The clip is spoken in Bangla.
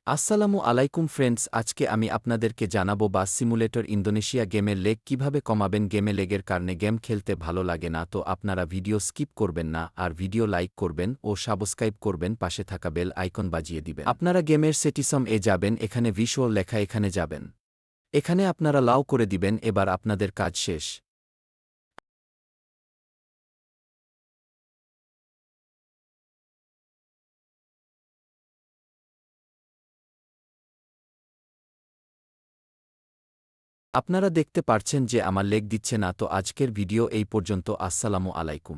আসসালামু আলাইকুম ফ্রেন্ডস, আজকে আমি আপনাদেরকে জানাবো বাস সিমুলেটর ইন্দোনেশিয়া গেমের লেগ কিভাবে কমাবেন। গেমে লেগের কারণে গেম খেলতে ভালো লাগে না, তো আপনারা ভিডিও স্কিপ করবেন না আর ভিডিও লাইক করবেন ও সাবস্ক্রাইব করবেন, পাশে থাকা বেল আইকন বাজিয়ে দিবেন। আপনারা গেমের সেটিসম এ যাবেন, এখানে ভিজুয়াল লেখা এখানে যাবেন, এখানে আপনারা লাউ করে দিবেন। এবার আপনাদের কাজ শেষ। আপনারা দেখতে পারছেন যে আমার লেগ দিচ্ছে না, তো আজকের ভিডিও এই পর্যন্ত। আসসালামু আলাইকুম।